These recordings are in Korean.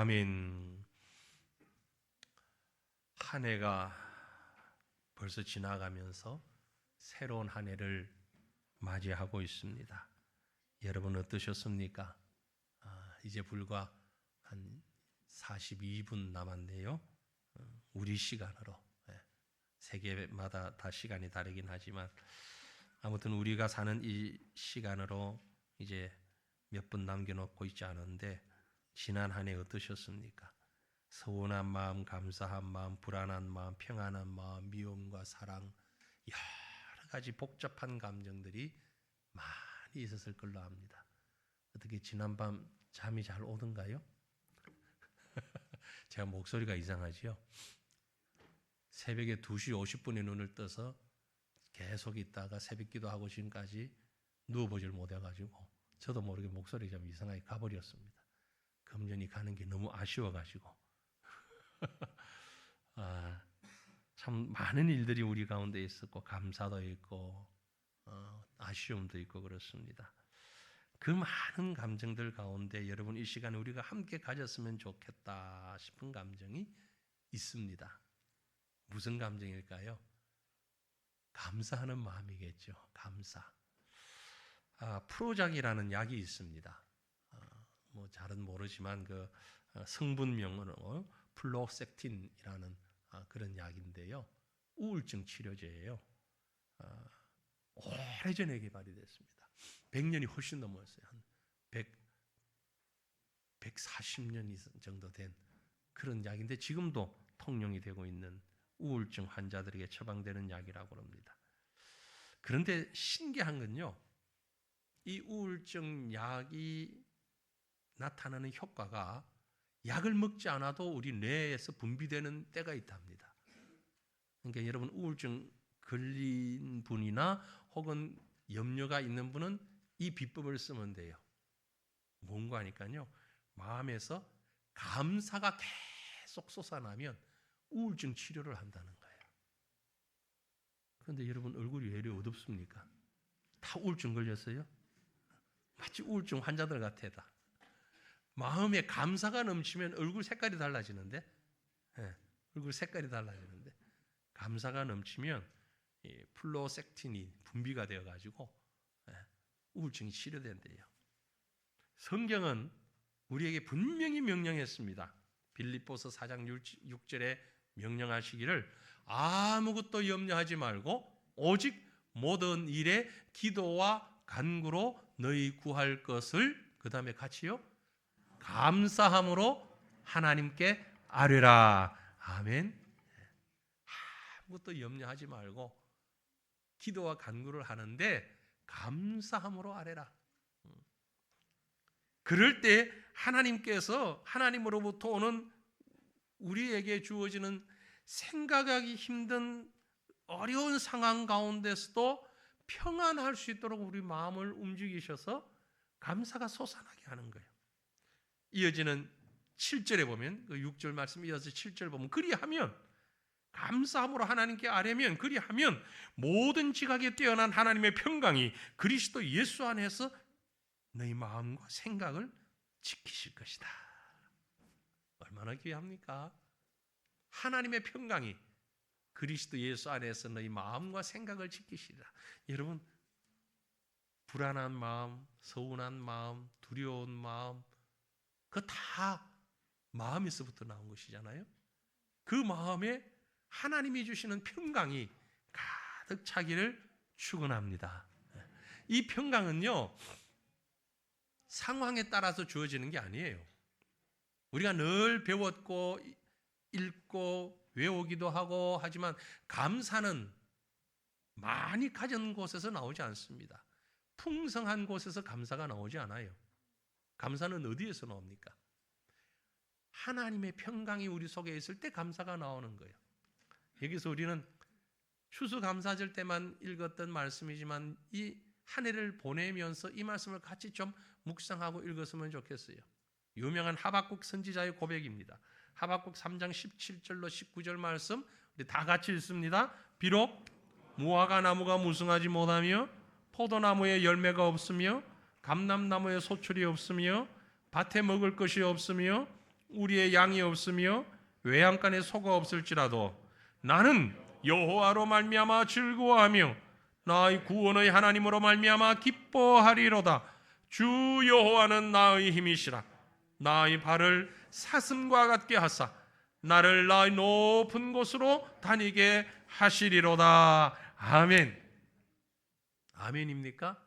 아멘. 한 해가 벌써 지나가면서 새로운 한 해를 맞이하고 있습니다. 여러분 어떠셨습니까? 이제 불과 한 42분 남았네요. 우리 시간으로. 세계마다 다 시간이 다르긴 하지만 아무튼 우리가 사는 이 시간으로 이제 몇 분 남겨놓고 있지 않은데 지난 한 해 어떠셨습니까? 서운한 마음, 감사한 마음, 불안한 마음, 평안한 마음, 미움과 사랑, 여러 가지 복잡한 감정들이 많이 있었을 걸로 압니다. 어떻게 지난밤 잠이 잘 오던가요? 제가 목소리가 이상하지요? 새벽에 2시 50분에 눈을 떠서 계속 있다가 새벽 기도하고 지금까지 누워보질 못해가지고 저도 모르게 목소리가 좀 이상하게 가버렸습니다. 금년이 가는 게 너무 아쉬워가지고 참 많은 일들이 우리 가운데 있었고 감사도 있고 아쉬움도 있고 그렇습니다. 그 많은 감정들 가운데 여러분 이 시간에 우리가 함께 가졌으면 좋겠다 싶은 감정이 있습니다. 무슨 감정일까요? 감사하는 마음이겠죠. 감사. 프로작이라는 약이 있습니다. 뭐 잘은 모르지만 그 성분명으로 플로섹틴이라는 그런 약인데요. 우울증 치료제예요. 오래전에 개발이 됐습니다. 100년이 훨씬 넘었어요. 한 140년 정도 된 그런 약인데 지금도 통용이 되고 있는 우울증 환자들에게 처방되는 약이라고 합니다. 그런데 신기한 건요. 이 우울증 약이 나타나는 효과가 약을 먹지 않아도 우리 뇌에서 분비되는 때가 있답니다. 그러니까 여러분 우울증 걸린 분이나 혹은 염려가 있는 분은 이 비법을 쓰면 돼요. 뭔가 하니까요. 마음에서 감사가 계속 솟아나면 우울증 치료를 한다는 거예요. 그런데 여러분 얼굴이 왜 이리 어둡습니까? 다 우울증 걸렸어요? 마치 우울증 환자들 같아. 마음에 감사가 넘치면 얼굴 색깔이 달라지는데 얼굴 색깔이 달라지는데 감사가 넘치면 플로섹틴이 분비가 되어가지고 우울증이 치료된대요. 성경은 우리에게 분명히 명령했습니다. 빌립보서 4장 6절에 명령하시기를 아무것도 염려하지 말고 오직 모든 일에 기도와 간구로 너희 구할 것을 그 다음에 같이요 감사함으로 하나님께 아뢰라. 아멘. 아무것도 염려하지 말고 기도와 간구를 하는데 감사함으로 아뢰라. 그럴 때 하나님께서 하나님으로부터 오는 우리에게 주어지는 생각하기 힘든 어려운 상황 가운데서도 평안할 수 있도록 우리 마음을 움직이셔서 감사가 솟아나게 하는 거예요. 이어지는 7절에 보면 그 6절 말씀 이어서 7절 보면 그리하면 감사함으로 하나님께 아뢰면 그리하면 모든 지각에 뛰어난 하나님의 평강이 그리스도 예수 안에서 너희 마음과 생각을 지키실 것이다. 얼마나 귀합니까? 하나님의 평강이 그리스도 예수 안에서 너희 마음과 생각을 지키시리라. 여러분 불안한 마음, 서운한 마음, 두려운 마음 그거 다 마음에서부터 나온 것이잖아요. 그 마음에 하나님이 주시는 평강이 가득 차기를 축원합니다. 이 평강은요 상황에 따라서 주어지는 게 아니에요. 우리가 늘 배웠고 읽고 외우기도 하고 하지만 감사는 많이 가진 곳에서 나오지 않습니다. 풍성한 곳에서 감사가 나오지 않아요. 감사는 어디에서 나옵니까? 하나님의 평강이 우리 속에 있을 때 감사가 나오는 거예요. 여기서 우리는 추수감사절 때만 읽었던 말씀이지만 이 한 해를 보내면서 이 말씀을 같이 좀 묵상하고 읽었으면 좋겠어요. 유명한 하박국 선지자의 고백입니다. 하박국 3장 17절로 19절 말씀 우리 다 같이 읽습니다. 비록 무화과 나무가 무성하지 못하며 포도나무에 열매가 없으며 감람나무에 소출이 없으며 밭에 먹을 것이 없으며 우리의 양이 없으며 외양간에 소가 없을지라도 나는 여호와로 말미암아 즐거워하며 나의 구원의 하나님으로 말미암아 기뻐하리로다. 주 여호와는 나의 힘이시라. 나의 발을 사슴과 같게 하사 나를 나의 높은 곳으로 다니게 하시리로다. 아멘. 아멘입니까?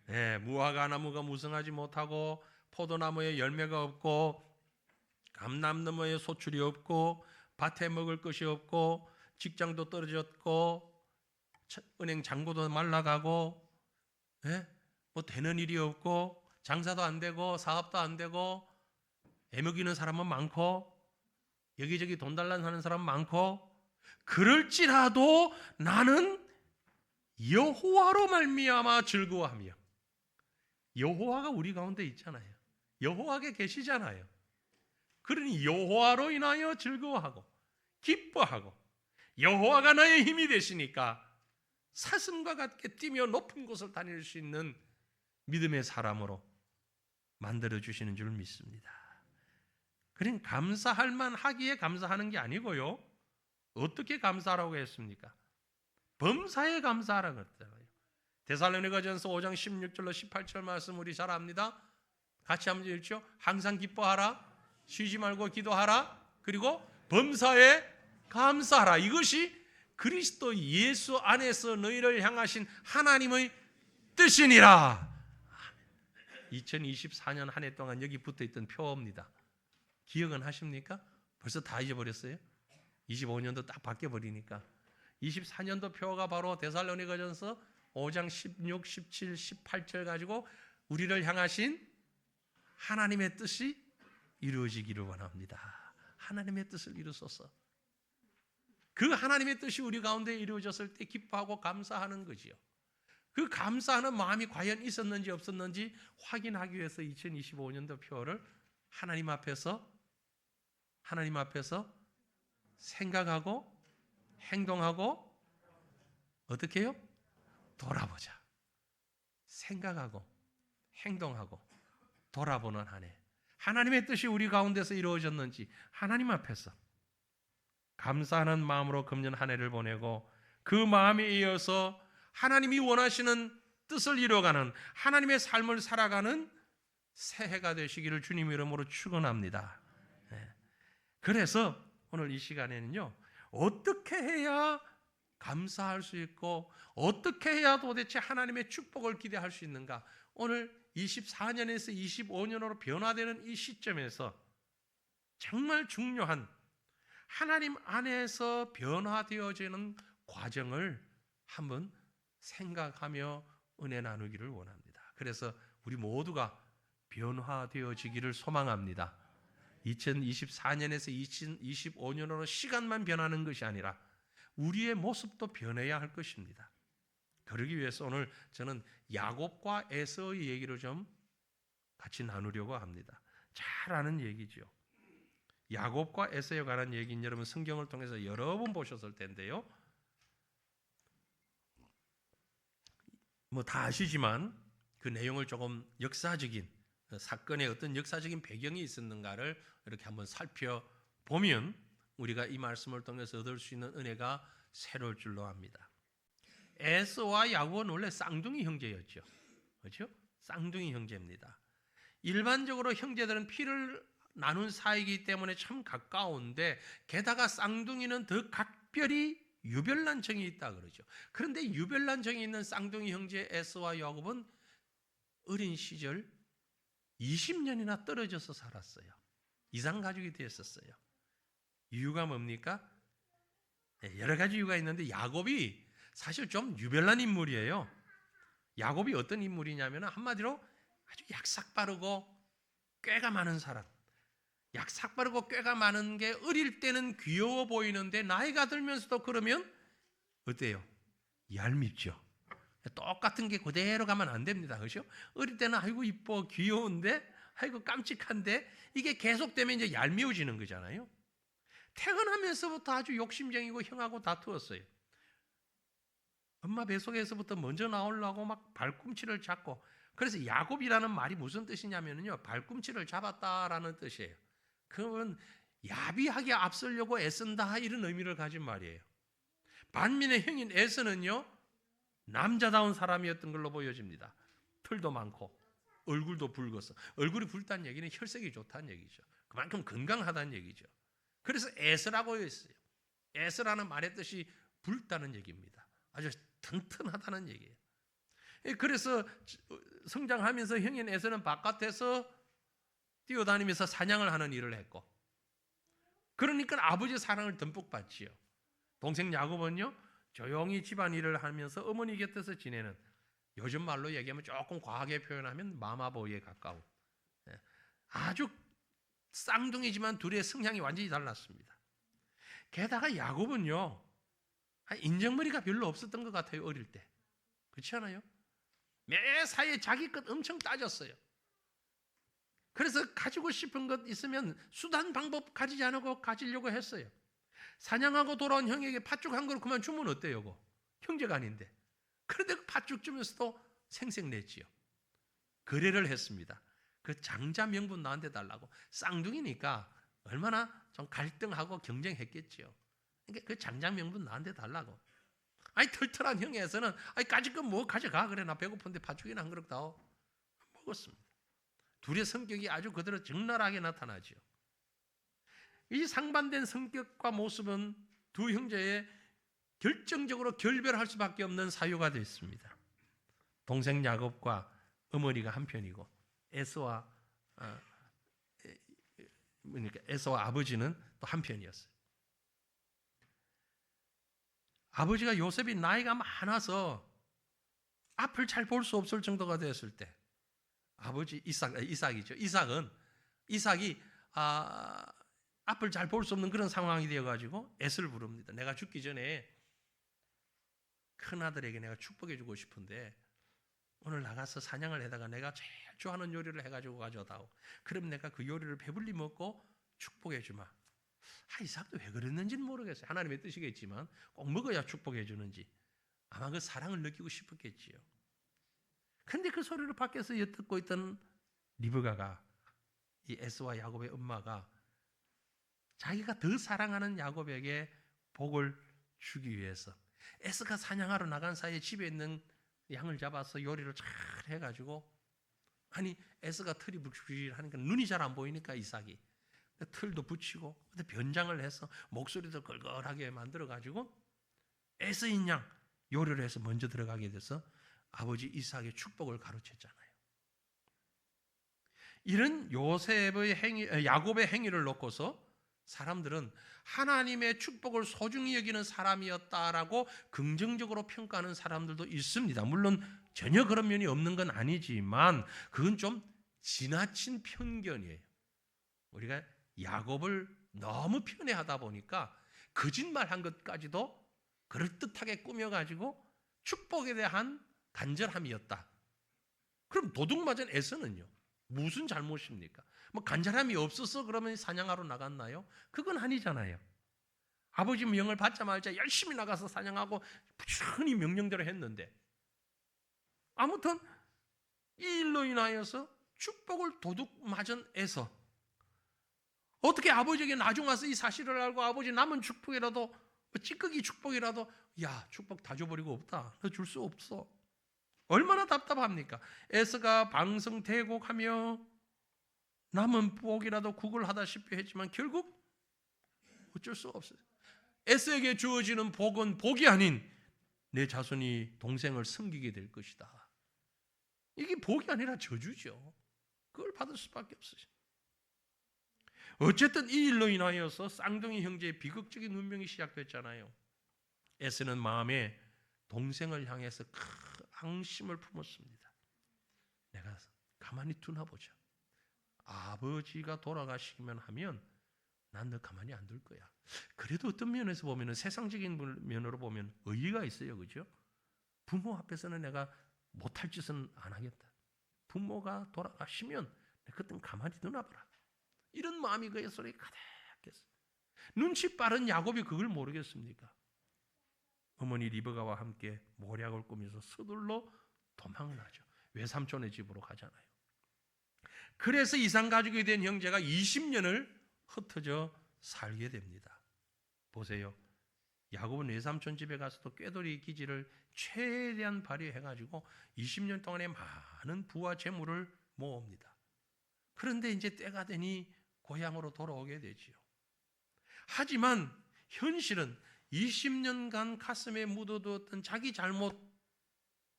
네, 무화과 나무가 무성하지 못하고 포도나무에 열매가 없고 감람나무에 소출이 없고 밭에 먹을 것이 없고 직장도 떨어졌고 은행 잔고도 말라가고 뭐 되는 일이 없고 장사도 안 되고 사업도 안 되고 애먹이는 사람은 많고 여기저기 돈 달라는 하는 사람 많고 그럴지라도 나는 여호와로 말미암아 즐거워하며 여호와가 우리 가운데 있잖아요. 여호와께 계시잖아요. 그러니 여호와로 인하여 즐거워하고 기뻐하고 여호와가 나의 힘이 되시니까 사슴과 같게 뛰며 높은 곳을 다닐 수 있는 믿음의 사람으로 만들어주시는 줄 믿습니다. 그러니 감사할 만하기에 감사하는 게 아니고요. 어떻게 감사하라고 했습니까? 범사에 감사하라고 했잖아요. 데살로니가전서 5장 16절로 18절 말씀 우리 잘 압니다. 같이 한번 읽죠. 항상 기뻐하라, 쉬지 말고 기도하라, 그리고 범사에 감사하라. 이것이 그리스도 예수 안에서 너희를 향하신 하나님의 뜻이니라. 2024년 한 해 동안 여기 붙어있던 표입니다. 기억은 하십니까? 벌써 다 잊어버렸어요? 25년도 딱 바뀌어버리니까 24년도 표가 바로 데살로니가전서 5장 16, 17, 18절 가지고 우리를 향하신 하나님의 뜻이 이루어지기를 원합니다. 하나님의 뜻을 이루소서. 그 하나님의 뜻이 우리 가운데 이루어졌을 때 기뻐하고 감사하는 거지요. 그 감사하는 마음이 과연 있었는지 없었는지 확인하기 위해서 2025년도 표를 하나님 앞에서 생각하고 행동하고 어떻게 해요? 돌아보자. 생각하고 행동하고 돌아보는 한 해. 하나님의 뜻이 우리 가운데서 이루어졌는지 하나님 앞에서 감사하는 마음으로 금년 한 해를 보내고 그 마음에 이어서 하나님이 원하시는 뜻을 이루어가는 하나님의 삶을 살아가는 새해가 되시기를 주님 이름으로 축원합니다. 그래서 오늘 이 시간에는요, 어떻게 해야 감사할 수 있고 어떻게 해야 도대체 하나님의 축복을 기대할 수 있는가? 오늘 24년에서 25년으로 변화되는 이 시점에서 정말 중요한 하나님 안에서 변화되어지는 과정을 한번 생각하며 은혜 나누기를 원합니다. 그래서 우리 모두가 변화되어지기를 소망합니다. 2024년에서 2025년으로 시간만 변하는 것이 아니라 우리의 모습도 변해야 할 것입니다. 그러기 위해서 오늘 저는 야곱과 에서의 얘기를 좀 같이 나누려고 합니다. 잘 아는 얘기죠. 야곱과 에서에 관한 얘기는 여러분 성경을 통해서 여러 번 보셨을 텐데요. 뭐 다 아시지만 그 내용을 조금 역사적인 사건에 어떤 역사적인 배경이 있었는가를 이렇게 한번 살펴보면 우리가 이 말씀을 통해서 얻을 수 있는 은혜가 새로울 줄로 압니다. 에서와 야곱은 원래 쌍둥이 형제였죠. 그렇죠? 쌍둥이 형제입니다. 일반적으로 형제들은 피를 나눈 사이이기 때문에 참 가까운데 게다가 쌍둥이는 더 각별히 유별난 정이 있다 그러죠. 그런데 유별난 정이 있는 쌍둥이 형제 에서와 야곱은 어린 시절 20년이나 떨어져서 살았어요. 이상가족이 되었었어요. 이유가 뭡니까? 여러 가지 이유가 있는데 야곱이 사실 좀 유별난 인물이에요. 야곱이 어떤 인물이냐면 한마디로 아주 약삭 빠르고 꾀가 많은 사람. 약삭 빠르고 꾀가 많은 게 어릴 때는 귀여워 보이는데 나이가 들면서도 그러면 어때요? 얄밉죠. 똑같은 게 그대로 가면 안 됩니다. 그렇죠? 어릴 때는 아이고 이뻐 귀여운데 아이고 깜찍한데 이게 계속되면 이제 얄미워지는 거잖아요. 태어나면서부터 아주 욕심쟁이고 형하고 다투었어요. 엄마 뱃속에서부터 먼저 나오려고 막 발꿈치를 잡고, 그래서 야곱이라는 말이 무슨 뜻이냐면요, 발꿈치를 잡았다라는 뜻이에요. 그건 야비하게 앞서려고 애쓴다 이런 의미를 가진 말이에요. 반면에 형인 에서는요, 남자다운 사람이었던 걸로 보여집니다. 털도 많고 얼굴도 붉었어. 얼굴이 붉다는 얘기는 혈색이 좋다는 얘기죠. 그만큼 건강하다는 얘기죠. 그래서 에서라고 했어요. 에서라는 말의 뜻이 붉다는 얘기입니다. 아주 튼튼하다는 얘기예요. 그래서 성장하면서 형인 에서는 바깥에서 뛰어다니면서 사냥을 하는 일을 했고, 그러니까 아버지의 사랑을 듬뿍 받지요. 동생 야곱은요, 조용히 집안일을 하면서 어머니 곁에서 지내는, 요즘 말로 얘기하면 조금 과하게 표현하면 마마보이에 가까운, 아주 쌍둥이지만 둘의 성향이 완전히 달랐습니다. 게다가 야곱은요, 인정머리가 별로 없었던 것 같아요. 어릴 때. 그렇지 않아요? 매사에 자기 것 엄청 따졌어요. 그래서 가지고 싶은 것 있으면 수단 방법 가지지 않고 가지려고 했어요. 사냥하고 돌아온 형에게 팥죽 한 그릇 그만 주면 어때요? 그거? 형제가 아닌데. 그런데 그 팥죽 주면서도 생색냈지요. 거래를 했습니다. 그 장자 명분 나한테 달라고. 쌍둥이니까 얼마나 좀 갈등하고 경쟁했겠지요. 그러니까 그 장자 명분 나한테 달라고. 아니 털털한 형에서는 가질 건 뭐 가져가. 그래 나 배고픈데 팥죽이나 한 그릇 다 먹었습니다. 둘의 성격이 아주 그대로 적나라하게 나타나죠. 이 상반된 성격과 모습은 두 형제의 결정적으로 결별할 수밖에 없는 사유가 됐습니다. 동생 야곱과 어머니가 한편이고 에서와 아버지는 또 한편이었어요. 아버지가 요셉이 나이가 많아서 앞을 잘 볼 수 없을 정도가 되었을 때, 아버지 이삭이죠. 이삭이 앞을 잘 볼 수 없는 그런 상황이 되어가지고 에서를 부릅니다. 내가 죽기 전에 큰아들에게 내가 축복해주고 싶은데 오늘 나가서 사냥을 해다가 내가 제일 좋아하는 요리를 해가지고 가져다오. 그럼 내가 그 요리를 배불리 먹고 축복해주마. 이삭도 왜 그랬는지는 모르겠어요. 하나님의 뜻이겠지만 꼭 먹어야 축복해주는지 아마 그 사랑을 느끼고 싶었겠지요. 근데 그 소리를 밖에서 듣고 있던 리브가가, 이 에서와 야곱의 엄마가 자기가 더 사랑하는 야곱에게 복을 주기 위해서 에서가 사냥하러 나간 사이에 집에 있는 양을 잡아서 요리를 잘 해가지고, 아니 에서가 털이 부실하니까 눈이 잘 안 보이니까 이삭이 털도 붙이고 변장을 해서 목소리도 걸걸하게 만들어가지고 에서인 양 요리를 해서 먼저 들어가게 돼서 아버지 이삭의 축복을 가로챘잖아요. 이런 야곱의 행위를 놓고서 사람들은 하나님의 축복을 소중히 여기는 사람이었다라고 긍정적으로 평가하는 사람들도 있습니다. 물론 전혀 그런 면이 없는 건 아니지만 그건 좀 지나친 편견이에요. 우리가 야곱을 너무 편애하다 보니까 거짓말한 것까지도 그럴듯하게 꾸며가지고 축복에 대한 간절함이었다. 그럼 도둑맞은 에서는요? 무슨 잘못입니까? 뭐 간절함이 없어서 그러면 사냥하러 나갔나요? 그건 아니잖아요. 아버지 명을 받자마자 열심히 나가서 사냥하고 부지런히 명령대로 했는데, 아무튼 이 일로 인하여서 축복을 도둑맞은 에서 어떻게 아버지에게 나중 와서 이 사실을 알고 아버지 남은 축복이라도 찌꺼기 축복이라도 축복 다 줘버리고 없다. 줄 수 없어. 얼마나 답답합니까? 에서가 방성대곡하며 남은 복이라도 구걸하다시피 했지만 결국 어쩔 수 없어요. 에서에게 주어지는 복은 복이 아닌 내 자손이 동생을 섬기게 될 것이다. 이게 복이 아니라 저주죠. 그걸 받을 수밖에 없어요. 어쨌든 이 일로 인하여서 쌍둥이 형제의 비극적인 운명이 시작됐잖아요. 에서는 마음에 동생을 향해서 큰 앙심을 품었습니다. 내가 가만히 두나 보자. 아버지가 돌아가시기만 하면 난 너 가만히 안 둘 거야. 그래도 어떤 면에서 보면, 세상적인 면으로 보면 의의가 있어요. 그죠? 부모 앞에서는 내가 못할 짓은 안 하겠다. 부모가 돌아가시면 그땐 가만히 두나 보라. 이런 마음이 그의 속에 가득했어요. 눈치 빠른 야곱이 그걸 모르겠습니까? 어머니 리브가와 함께 모략을 꾸면서 서둘러 도망을 하죠. 외삼촌의 집으로 가잖아요. 그래서 이상 가족이 된 형제가 20년을 흩어져 살게 됩니다. 보세요. 야곱은 외삼촌 집에 가서도 꾀돌이 기지를 최대한 발휘해가지고 20년 동안에 많은 부와 재물을 모읍니다. 그런데 이제 때가 되니 고향으로 돌아오게 되지요. 하지만 현실은 20년간 가슴에 묻어두었던 자기 잘못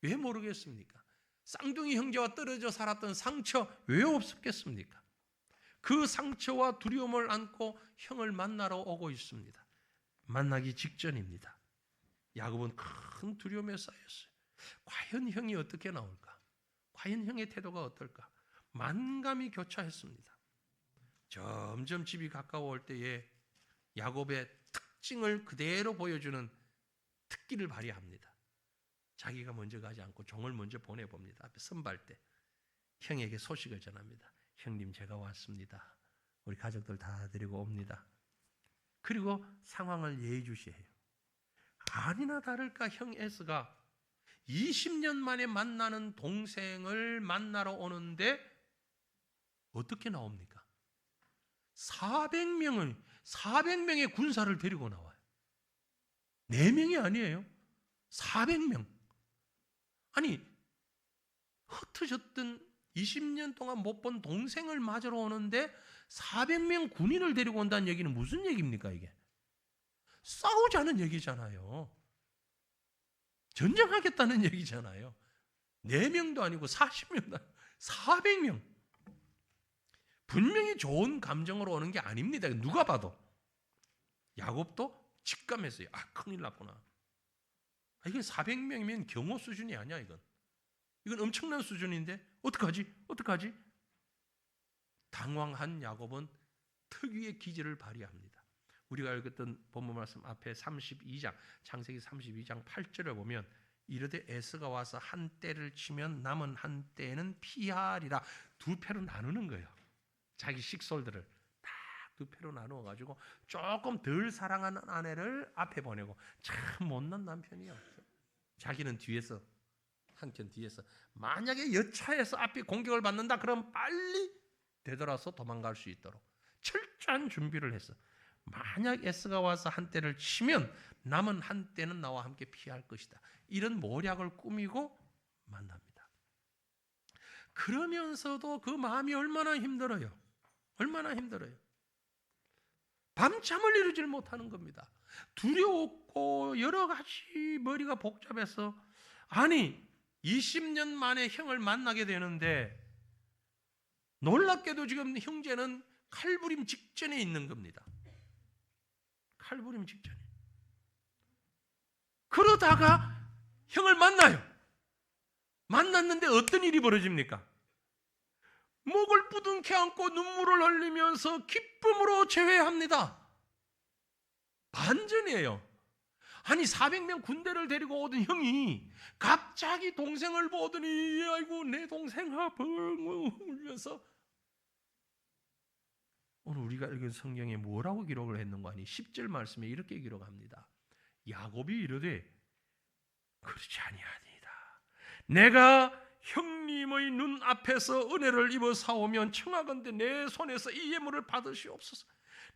왜 모르겠습니까? 쌍둥이 형제와 떨어져 살았던 상처 왜 없었겠습니까? 그 상처와 두려움을 안고 형을 만나러 오고 있습니다. 만나기 직전입니다. 야곱은 큰 두려움에 쌓였어요. 과연 형이 어떻게 나올까? 과연 형의 태도가 어떨까? 만감이 교차했습니다. 점점 집이 가까워올 때에 야곱의 특징을 그대로 보여주는 특기를 발휘합니다. 자기가 먼저 가지 않고 종을 먼저 보내봅니다. 앞에 선발 때 형에게 소식을 전합니다. 형님, 제가 왔습니다. 우리 가족들 다 데리고 옵니다. 그리고 상황을 예의주시해요. 아니나 다를까 형 에스가 20년 만에 만나는 동생을 만나러 오는데 어떻게 나옵니까? 400명의 군사를 데리고 나와요. 4명이 아니에요. 400명. 아니, 흩어졌던 20년 동안 못 본 동생을 맞으러 오는데 400명 군인을 데리고 온다는 얘기는 무슨 얘기입니까, 이게? 싸우자는 얘기잖아요. 전쟁하겠다는 얘기잖아요. 4명도 아니고 40명도 아니고 400명. 분명히 좋은 감정으로 오는 게 아닙니다. 누가 봐도. 야곱도 직감했어요. 아, 큰일 났구나. 이건 400명이면 경호 수준이 아니야, 이건. 이건 엄청난 수준인데 어떡하지? 당황한 야곱은 특유의 기질을 발휘합니다. 우리가 읽었던 본문 말씀 앞에 32장, 창세기 32장 8절을 보면 이르되 에스가 와서 한 떼를 치면 남은 한 떼는 피하리라. 2패로 나누는 거예요. 자기 식솔들을 딱 2패로 나누어 가지고 조금 덜 사랑하는 아내를 앞에 보내고, 참 못난 남편이야. 자기는 뒤에서, 한켠 뒤에서, 만약에 여차해서 앞에 공격을 받는다 그럼 빨리 되돌아서 도망갈 수 있도록 철저한 준비를 했어. 만약 에스가 와서 한 떼를 치면 남은 한 떼는 나와 함께 피할 것이다. 이런 모략을 꾸미고 만납니다. 그러면서도 그 마음이 얼마나 힘들어요. 밤잠을 이루질 못하는 겁니다. 두려웠고 여러 가지 머리가 복잡해서, 아니 20년 만에 형을 만나게 되는데 놀랍게도 지금 형제는 칼부림 직전에 있는 겁니다. 칼부림 직전에. 그러다가 형을 만나요. 만났는데 어떤 일이 벌어집니까? 목을 부둥켜 안고 눈물을 흘리면서 기쁨으로 제외합니다. 반전이에요. 아니 400명 군대를 데리고 오던 형이 갑자기 동생을 보더니 아이고 내 동생아 벙 울면서, 오늘 우리가 읽은 성경에 뭐라고 기록을 했는가 하니 10절 말씀에 이렇게 기록합니다. 야곱이 이르되 그렇지 아니하니이다. 내가 형님의 눈앞에서 은혜를 입어 사오면 청하건대 내 손에서 이 예물을 받으시옵소서.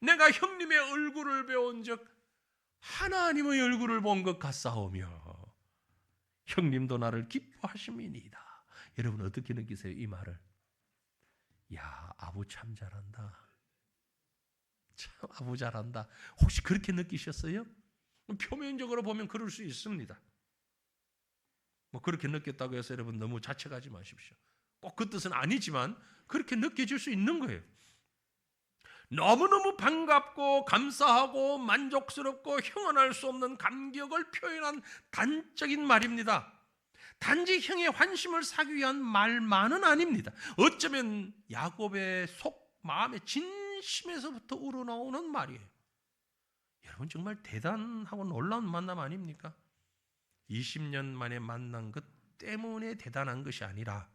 내가 형님의 얼굴을 배운 적 하나님의 얼굴을 본 것 같사오며 형님도 나를 기뻐하심이니이다. 여러분 어떻게 느끼세요, 이 말을? 야, 아부 참 잘한다. 참 아부 잘한다. 혹시 그렇게 느끼셨어요? 표면적으로 보면 그럴 수 있습니다. 뭐 그렇게 느꼈다고 해서 여러분 너무 자책하지 마십시오. 꼭 그 뜻은 아니지만 그렇게 느껴질 수 있는 거예요. 너무너무 반갑고 감사하고 만족스럽고 형언할 수 없는 감격을 표현한 단적인 말입니다. 단지 형의 환심을 사기 위한 말만은 아닙니다. 어쩌면 야곱의 속 마음의 진심에서부터 우러나오는 말이에요. 여러분 정말 대단하고 놀라운 만남 아닙니까? 20년 만에 만난 것 때문에 대단한 것이 아니라,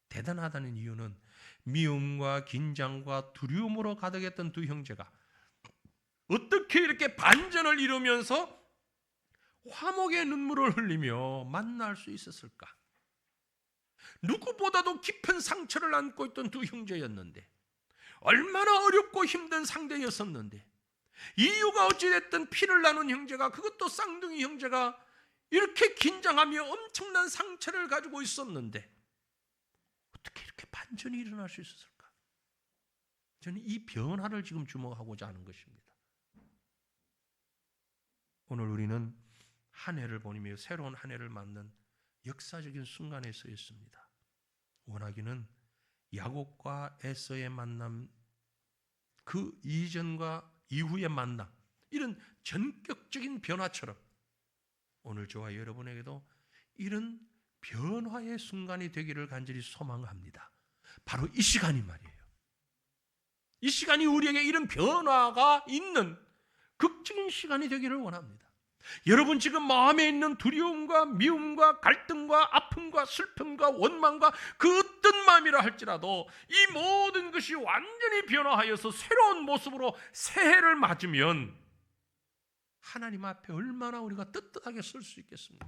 대단하다는 이유는 미움과 긴장과 두려움으로 가득했던 두 형제가 어떻게 이렇게 반전을 이루면서 화목의 눈물을 흘리며 만날 수 있었을까? 누구보다도 깊은 상처를 안고 있던 두 형제였는데 얼마나 어렵고 힘든 상대였었는데, 이유가 어찌됐든 피를 나눈 형제가, 그것도 쌍둥이 형제가 이렇게 긴장하며 엄청난 상처를 가지고 있었는데 어떻게 이렇게 반전이 일어날 수 있었을까? 저는 이 변화를 지금 주목하고자 하는 것입니다. 오늘 우리는 한 해를 보내며 새로운 한 해를 맞는 역사적인 순간에 서 있습니다. 원하기는 야곱과 에서의 만남, 그 이전과 이후의 만남, 이런 전격적인 변화처럼 오늘 저와 여러분에게도 이런 변화의 순간이 되기를 간절히 소망합니다. 바로 이 시간이 말이에요. 이 시간이 우리에게 이런 변화가 있는 극적인 시간이 되기를 원합니다. 여러분 지금 마음에 있는 두려움과 미움과 갈등과 아픔과 슬픔과 원망과 그 어떤 마음이라 할지라도 이 모든 것이 완전히 변화하여서 새로운 모습으로 새해를 맞으면 하나님 앞에 얼마나 우리가 떳떳하게 설 수 있겠습니까?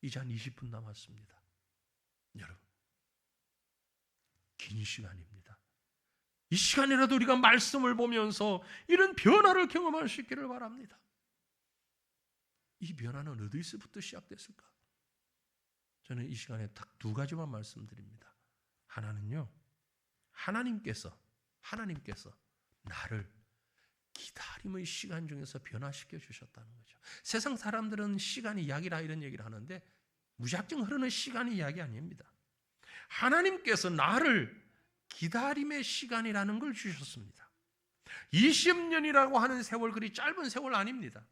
이제 한 20분 남았습니다. 여러분, 긴 시간입니다. 이 시간이라도 우리가 말씀을 보면서 이런 변화를 경험할 수 있기를 바랍니다. 이 변화는 어디서부터 시작됐을까? 저는 이 시간에 딱 두 가지만 말씀드립니다. 하나는요, 하나님께서 나를 기다림의 시간 중에서 변화시켜 주셨다는 거죠. 세상 사람들은 시간이 약이라 이런 얘기를 하는데 무작정 흐르는 시간이 약이 아닙니다. 하나님께서 나를 기다림의 시간이라는 걸 주셨습니다. 20년이라고 하는 세월, 그리 짧은 세월 아닙니다.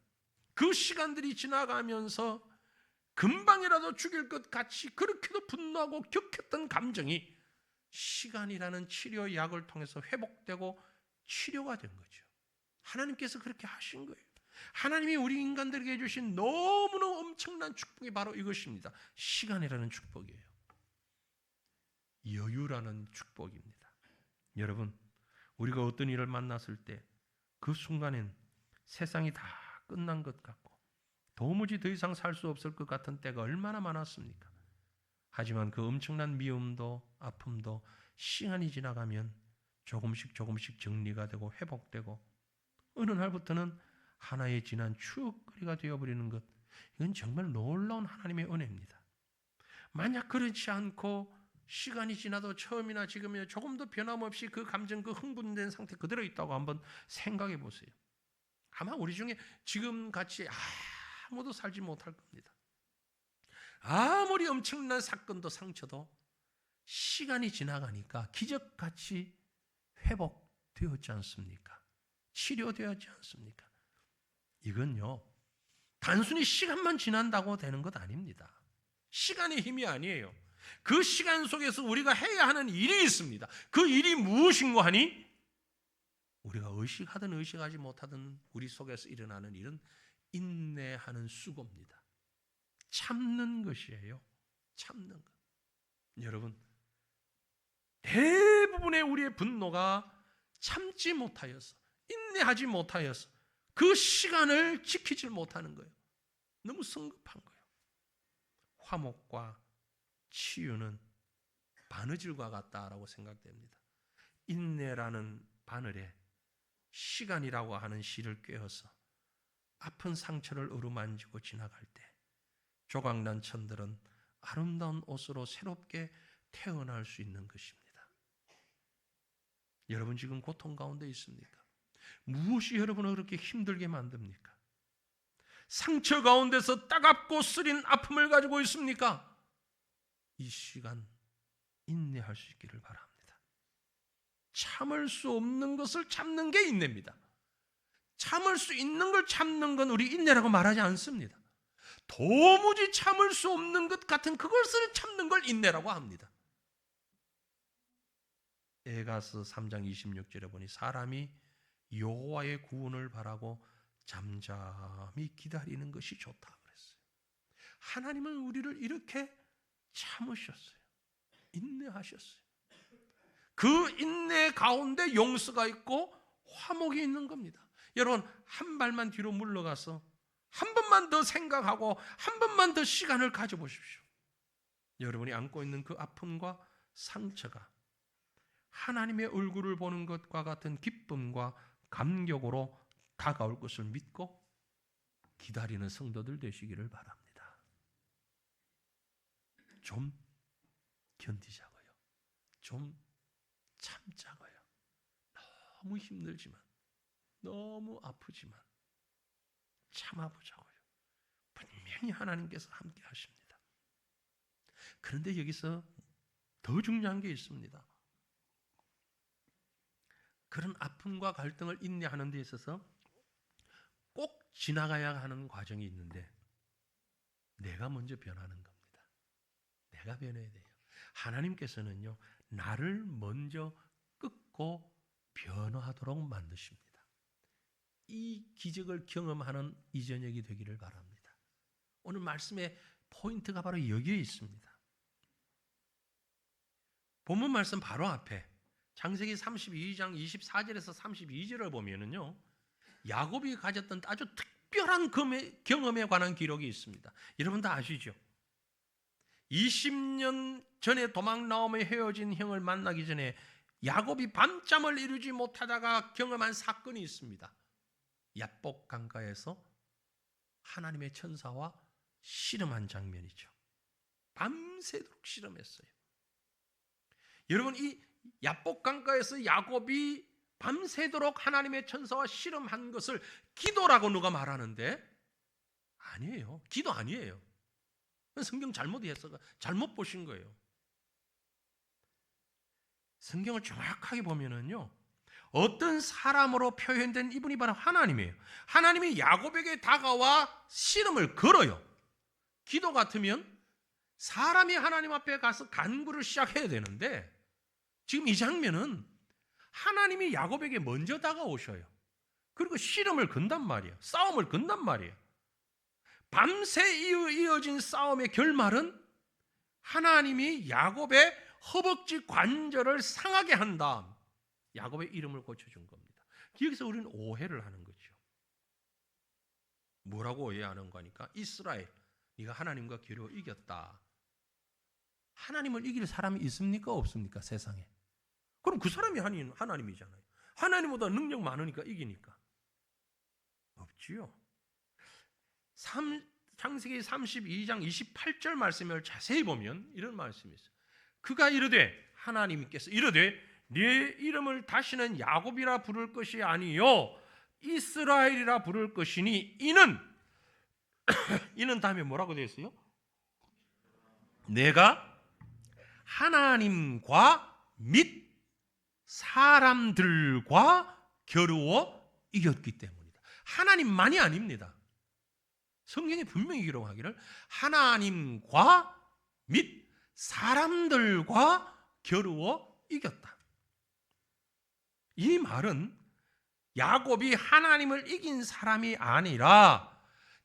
그 시간들이 지나가면서 금방이라도 죽일 것 같이 그렇게도 분노하고 격했던 감정이 시간이라는 치료약을 통해서 회복되고 치료가 된 거죠. 하나님께서 그렇게 하신 거예요. 하나님이 우리 인간들에게 주신 너무나 엄청난 축복이 바로 이것입니다. 시간이라는 축복이에요. 여유라는 축복입니다. 여러분, 우리가 어떤 일을 만났을 때 그 순간엔 세상이 다 끝난 것 같고 도무지 더 이상 살 수 없을 것 같은 때가 얼마나 많았습니까? 하지만 그 엄청난 미움도 아픔도 시간이 지나가면 조금씩 정리가 되고 회복되고 어느 날부터는 하나의 진한 추억거리가 되어버리는 것, 이건 정말 놀라운 하나님의 은혜입니다. 만약 그렇지 않고 시간이 지나도 처음이나 지금이나 조금도 변함없이 그 감정, 그 흥분된 상태 그대로 있다고 한번 생각해 보세요. 아마 우리 중에 지금같이 아무도 살지 못할 겁니다. 아무리 엄청난 사건도 상처도 시간이 지나가니까 기적같이 회복되었지 않습니까? 치료되었지 않습니까? 이건요, 단순히 시간만 지난다고 되는 것 아닙니다. 시간의 힘이 아니에요. 그 시간 속에서 우리가 해야 하는 일이 있습니다. 그 일이 무엇인가 하니 우리가 의식하든 의식하지 못하든 우리 속에서 일어나는 일은 인내하는 수고입니다. 참는 것이에요. 참는 것. 여러분, 대부분의 우리의 분노가 참지 못하여서, 인내하지 못하여서 그 시간을 지키지 못하는 거예요. 너무 성급한 거예요. 화목과 치유는 바느질과 같다라고 생각됩니다. 인내라는 바늘에 시간이라고 하는 실을 꿰어서 아픈 상처를 어루만지고 지나갈 때 조각난 천들은 아름다운 옷으로 새롭게 태어날 수 있는 것입니다. 여러분 지금 고통 가운데 있습니까? 무엇이 여러분을 그렇게 힘들게 만듭니까? 상처 가운데서 따갑고 쓰린 아픔을 가지고 있습니까? 이 시간 인내할 수 있기를 바랍니다. 참을 수 없는 것을 참는 게 인내입니다. 참을 수 있는 걸 참는 건 우리 인내라고 말하지 않습니다. 도무지 참을 수 없는 것 같은 그것을 참는 걸 인내라고 합니다. 에가서 3장 26절에 보니 사람이 여호와의 구원을 바라고 잠잠히 기다리는 것이 좋다 그랬어요. 하나님은 우리를 이렇게 참으셨어요. 인내하셨어요. 그 인내 가운데 용서가 있고 화목이 있는 겁니다. 여러분 한 발만 뒤로 물러가서 한 번만 더 생각하고 한 번만 더 시간을 가져보십시오. 여러분이 안고 있는 그 아픔과 상처가 하나님의 얼굴을 보는 것과 같은 기쁨과 감격으로 다가올 것을 믿고 기다리는 성도들 되시기를 바랍니다. 좀 견디자고요. 좀 참자고요. 너무 힘들지만, 너무 아프지만 참아보자고요. 분명히 하나님께서 함께 하십니다. 그런데 여기서 더 중요한 게 있습니다. 그런 아픔과 갈등을 인내하는 데 있어서 꼭 지나가야 하는 과정이 있는데 내가 먼저 변하는 겁니다. 내가 변해야 돼요. 하나님께서는요, 나를 먼저 끊고 변화하도록 만드십니다. 이 기적을 경험하는 이 저녁이 되기를 바랍니다. 오늘 말씀의 포인트가 바로 여기에 있습니다. 본문 말씀 바로 앞에 창세기 32장 24절에서 32절을 보면은요, 야곱이 가졌던 아주 특별한 경험에 관한 기록이 있습니다. 여러분 다 아시죠? 20년 전에 도망 나오며 헤어진 형을 만나기 전에 야곱이 밤잠을 이루지 못하다가 경험한 사건이 있습니다. 야복 강가에서 하나님의 천사와 씨름한 장면이죠. 밤새도록 씨름했어요. 여러분, 이 야복 강가에서 야곱이 밤새도록 하나님의 천사와 씨름한 것을 기도라고 누가 말하는데 아니에요. 기도 아니에요. 성경 잘못 보신 거예요. 성경을 정확하게 보면은요, 어떤 사람으로 표현된 이분이 바로 하나님이에요. 하나님이 야곱에게 다가와 씨름을 걸어요. 기도 같으면 사람이 하나님 앞에 가서 간구를 시작해야 되는데 지금 이 장면은 하나님이 야곱에게 먼저 다가오셔요. 그리고 씨름을 건단 말이에요. 싸움을 건단 말이에요. 밤새 이어진 싸움의 결말은 하나님이 야곱의 허벅지 관절을 상하게 한 다음 야곱의 이름을 고쳐준 겁니다. 여기서 우리는 오해를 하는 거죠. 뭐라고 오해하는 거니까? 이스라엘, 네가 하나님과 겨루 이겼다. 하나님을 이길 사람이 있습니까? 없습니까? 세상에. 그럼 그 사람이 하나님이잖아요. 하나님보다 능력 많으니까 이기니까. 없지요. 창세기 32장 28절 말씀을 자세히 보면 이런 말씀이 있어요. 그가 이르되, 하나님께서 이르되, 네 이름을 다시는 야곱이라 부를 것이 아니요 이스라엘이라 부를 것이니 이는 다음에 뭐라고 되어 있어요? 내가 하나님과 및 사람들과 겨루어 이겼기 때문이다. 하나님만이 아닙니다. 성경이 분명히 기록하기를 하나님과 및 사람들과 겨루어 이겼다. 이 말은 야곱이 하나님을 이긴 사람이 아니라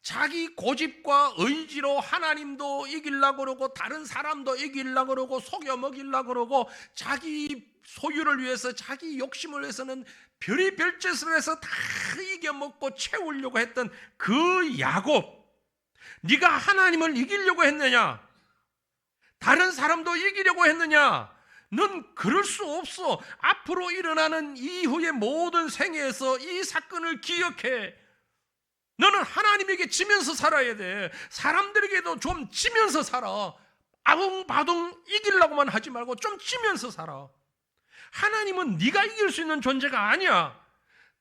자기 고집과 의지로 하나님도 이기려고 그러고 다른 사람도 이기려고 그러고 속여 먹이려고 그러고 자기 소유를 위해서 자기 욕심을 위해서는 별의별 짓을 해서 다 이겨먹고 채우려고 했던 그 야곱, 네가 하나님을 이기려고 했느냐? 다른 사람도 이기려고 했느냐? 넌 그럴 수 없어. 앞으로 일어나는 이후의 모든 생애에서 이 사건을 기억해. 너는 하나님에게 지면서 살아야 돼. 사람들에게도 좀 지면서 살아. 아웅바둥 이기려고만 하지 말고 좀 지면서 살아. 하나님은 네가 이길 수 있는 존재가 아니야.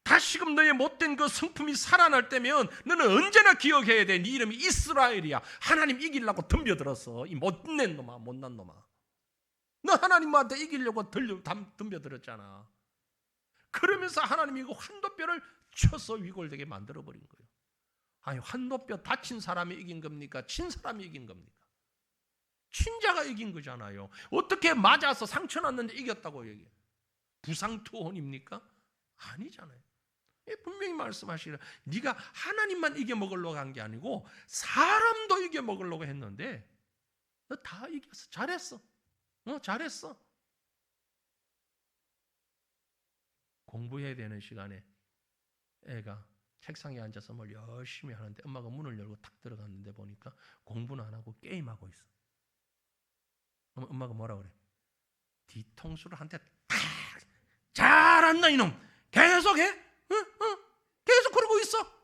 다시금 너의 못된 그 성품이 살아날 때면 너는 언제나 기억해야 돼. 네 이름이 이스라엘이야. 하나님 이기려고 덤벼들었어. 이 못난 놈아, 못난 놈아. 너 하나님한테 이기려고 덤벼들었잖아. 그러면서 하나님이 그 환도뼈를 쳐서 위골되게 만들어버린 거예요. 아니, 환도뼈 다친 사람이 이긴 겁니까? 친 사람이 이긴 겁니까? 친자가 이긴 거잖아요. 어떻게 맞아서 상처 났는데 이겼다고 얘기해요? 부상투혼입니까? 아니잖아요. 분명히 말씀하시라. 네가 하나님만 이겨먹으려고 한 게 아니고 사람도 이겨먹으려고 했는데 너 다 이겼어. 잘했어. 잘했어. 공부해야 되는 시간에 애가 책상에 앉아서 뭘 열심히 하는데 엄마가 문을 열고 탁 들어갔는데 보니까 공부는 안 하고 게임하고 있어. 그럼 엄마가 뭐라 그래? 뒤통수를 한 대 탁 알았나 이놈? 계속해? 응? 계속 그러고 있어.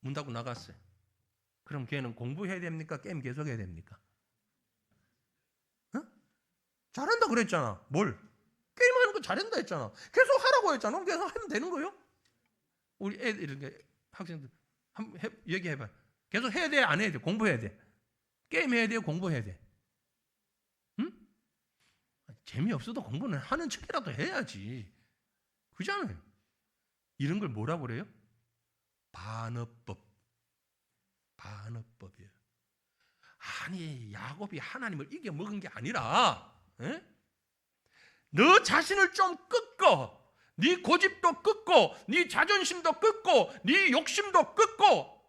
문 닫고 나갔어요. 그럼 걔는 공부해야 됩니까? 게임 계속 해야 됩니까? 응? 잘한다 그랬잖아. 뭘? 게임하는 거 잘한다 했잖아. 계속 하라고 했잖아. 계속 하면 되는 거요? 우리 애들 이렇게 학생들 한번 얘기해봐. 계속 해야 돼? 안 해야 돼? 공부해야 돼? 게임 해야 돼요? 공부해야 돼? 응? 재미없어도 공부는 하는 척이라도 해야지. 그잖아요. 이런 걸 뭐라고 그래요? 반어법이에요. 아니, 야곱이 하나님을 이겨 먹은 게 아니라, 에? 너 자신을 좀 꺾어. 네 고집도 꺾고, 네 자존심도 꺾고, 네 욕심도 꺾고,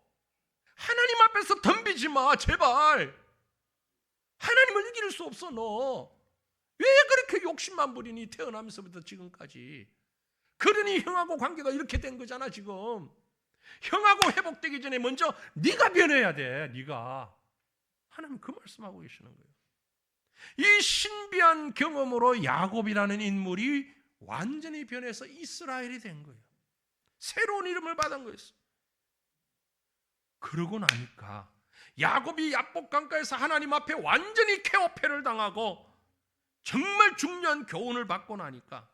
하나님 앞에서 덤비지 마, 제발. 하나님을 이길 수 없어, 너. 왜 그렇게 욕심만 부리니, 태어나면서부터 지금까지. 그러니 형하고 관계가 이렇게 된 거잖아, 지금. 형하고 회복되기 전에 먼저 네가 변해야 돼, 네가. 하나님 그 말씀하고 계시는 거예요. 이 신비한 경험으로 야곱이라는 인물이 완전히 변해서 이스라엘이 된 거예요. 새로운 이름을 받은 거였어요. 그러고 나니까 야곱이 야복강가에서 하나님 앞에 완전히 케오패를 당하고 정말 중요한 교훈을 받고 나니까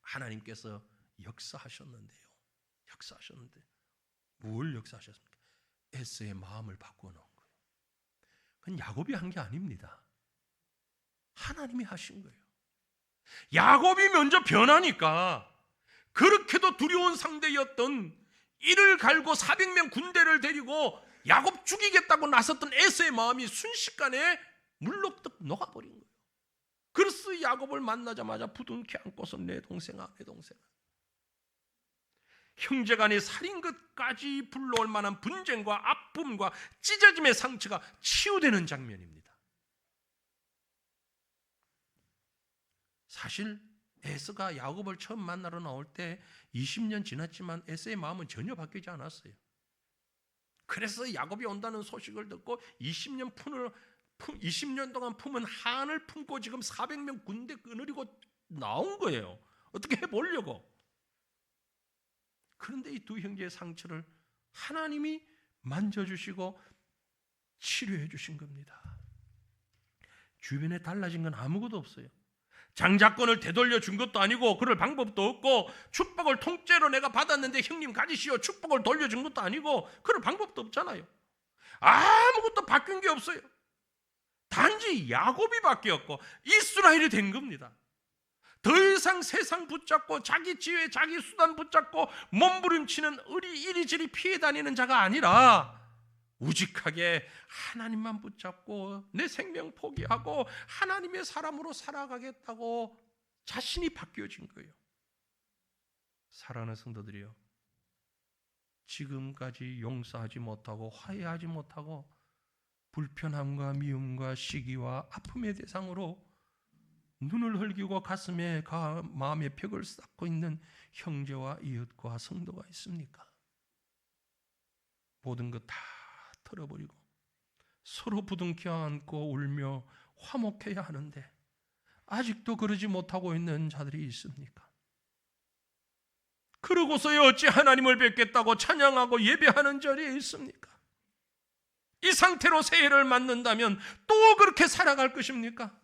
하나님께서 역사하셨는데요. 역사하셨는데 뭘 역사하셨습니까? 에서의 마음을 바꾸어 놓은 거예요. 그건 야곱이 한 게 아닙니다. 하나님이 하신 거예요. 야곱이 먼저 변하니까 그렇게도 두려운 상대였던 이를 갈고 400명 군대를 데리고 야곱 죽이겠다고 나섰던 에서의 마음이 순식간에 물로 떡 녹아버린 거예요. 그래서 야곱을 만나자마자 부둥켜 안고서 내 동생아, 내 동생아. 형제간의 살인 것까지 불러올 만한 분쟁과 아픔과 찢어짐의 상처가 치유되는 장면입니다. 사실 에서가 야곱을 처음 만나러 나올 때 20년 지났지만 에서의 마음은 전혀 바뀌지 않았어요. 그래서 야곱이 온다는 소식을 듣고 20년 동안 품은 한을 품고 지금 400명 군대 끊으리고 나온 거예요. 어떻게 해보려고. 그런데 이 두 형제의 상처를 하나님이 만져주시고 치료해 주신 겁니다. 주변에 달라진 건 아무것도 없어요. 장자권을 되돌려 준 것도 아니고 그럴 방법도 없고 축복을 통째로 내가 받았는데 형님 가지시오 축복을 돌려준 것도 아니고 그럴 방법도 없잖아요. 아무것도 바뀐 게 없어요. 단지 야곱이 바뀌었고 이스라엘이 된 겁니다. 더 이상 세상 붙잡고 자기 지혜 자기 수단 붙잡고 몸부림치는 이리저리 피해 다니는 자가 아니라 우직하게 하나님만 붙잡고 내 생명 포기하고 하나님의 사람으로 살아가겠다고 자신이 바뀌어진 거예요. 사랑하는 성도들이요, 지금까지 용서하지 못하고 화해하지 못하고 불편함과 미움과 시기와 아픔의 대상으로 눈을 흘기고 가슴에 마음의 벽을 쌓고 있는 형제와 이웃과 성도가 있습니까? 모든 것 다 털어버리고 서로 부둥켜 안고 울며 화목해야 하는데 아직도 그러지 못하고 있는 자들이 있습니까? 그러고서야 어찌 하나님을 뵙겠다고 찬양하고 예배하는 자리에 있습니까? 이 상태로 새해를 맞는다면 또 그렇게 살아갈 것입니까?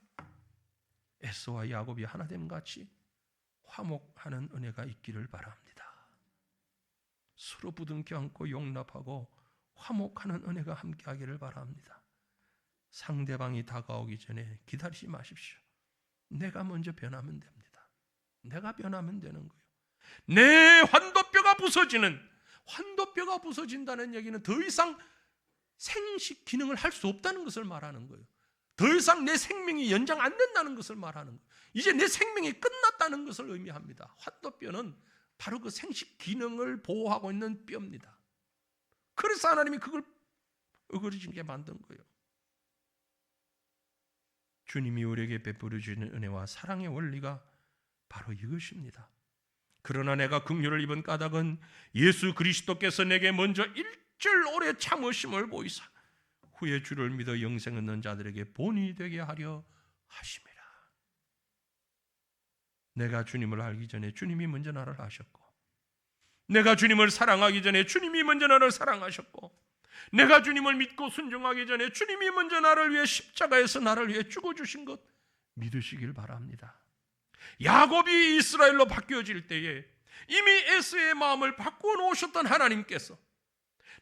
에서와 야곱이 하나됨 같이 화목하는 은혜가 있기를 바랍니다. 서로 부둥켜 안고 용납하고 화목하는 은혜가 함께하기를 바랍니다. 상대방이 다가오기 전에 기다리지 마십시오. 내가 먼저 변하면 됩니다. 내가 변하면 되는 거예요. 내 환도뼈가 부서진다는 얘기는 더 이상 생식 기능을 할 수 없다는 것을 말하는 거예요. 더 이상 내 생명이 연장 안 된다는 것을 말하는 거예요. 이제 내 생명이 끝났다는 것을 의미합니다. 환도뼈는 바로 그 생식 기능을 보호하고 있는 뼈입니다. 그래서 하나님이 그걸 어그러지게 만든 거예요. 주님이 우리에게 베풀어 주시는 은혜와 사랑의 원리가 바로 이것입니다. 그러나 내가 긍휼을 입은 까닭은 예수 그리스도께서 내게 먼저 일절 오래 참으심을 보이사 후에 주를 믿어 영생 얻는 자들에게 본이 되게 하려 하심이라. 내가 주님을 알기 전에 주님이 먼저 나를 아셨고, 내가 주님을 사랑하기 전에 주님이 먼저 나를 사랑하셨고, 내가 주님을 믿고 순종하기 전에 주님이 먼저 나를 위해 십자가에서 나를 위해 죽어주신 것 믿으시길 바랍니다. 야곱이 이스라엘로 바뀌어질 때에 이미 에서의 마음을 바꾸어 놓으셨던 하나님께서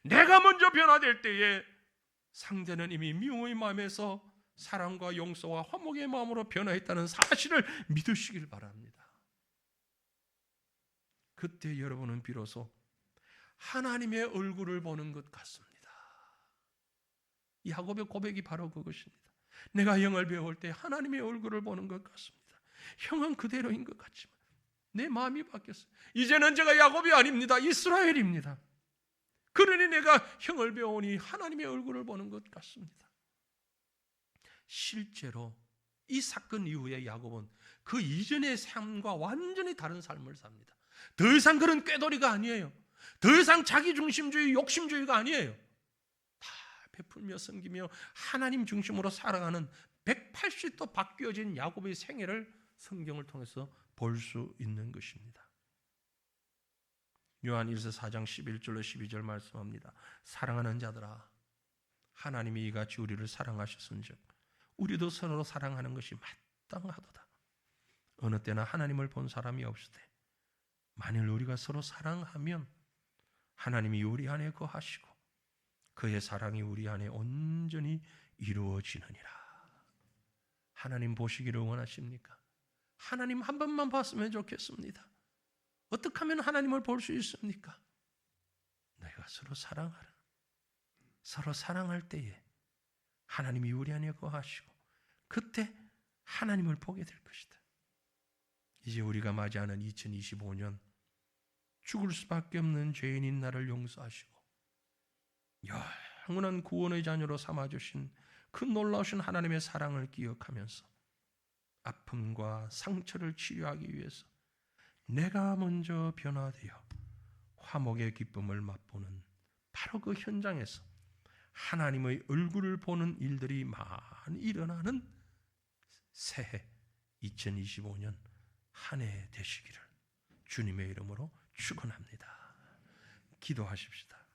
내가 먼저 변화될 때에 상대는 이미 미움의 마음에서 사랑과 용서와 화목의 마음으로 변화했다는 사실을 믿으시길 바랍니다. 그때 여러분은 비로소 하나님의 얼굴을 보는 것 같습니다. 야곱의 고백이 바로 그것입니다. 내가 형을 배울 때 하나님의 얼굴을 보는 것 같습니다. 형은 그대로인 것 같지만 내 마음이 바뀌었어요. 이제는 제가 야곱이 아닙니다. 이스라엘입니다. 그러니 내가 형을 배우니 하나님의 얼굴을 보는 것 같습니다. 실제로 이 사건 이후에 야곱은 그 이전의 삶과 완전히 다른 삶을 삽니다. 더 이상 그런 꾀돌이가 아니에요. 더 이상 자기중심주의, 욕심주의가 아니에요. 다 베풀며 섬기며 하나님 중심으로 살아가는 180도 바뀌어진 야곱의 생애를 성경을 통해서 볼 수 있는 것입니다. 요한일서 4장 11절로 12절 말씀합니다. 사랑하는 자들아, 하나님이 이같이 우리를 사랑하셨은즉 우리도 서로 사랑하는 것이 마땅하도다. 어느 때나 하나님을 본 사람이 없으되 만일 우리가 서로 사랑하면 하나님이 우리 안에 거하시고 그의 사랑이 우리 안에 온전히 이루어지느니라. 하나님 보시기를 원하십니까? 하나님 한 번만 봤으면 좋겠습니다. 어떻게 하면 하나님을 볼 수 있습니까? 내가 서로 사랑하라. 서로 사랑할 때에 하나님이 우리 안에 거하시고 그때 하나님을 보게 될 것이다. 이제 우리가 맞이하는 2025년 죽을 수밖에 없는 죄인인 나를 용서하시고 영원한 구원의 자녀로 삼아주신 그 놀라우신 하나님의 사랑을 기억하면서 아픔과 상처를 치료하기 위해서 내가 먼저 변화되어 화목의 기쁨을 맛보는 바로 그 현장에서 하나님의 얼굴을 보는 일들이 많이 일어나는 새해 2025년 한 해 되시기를 주님의 이름으로 축원합니다. 기도하십시다.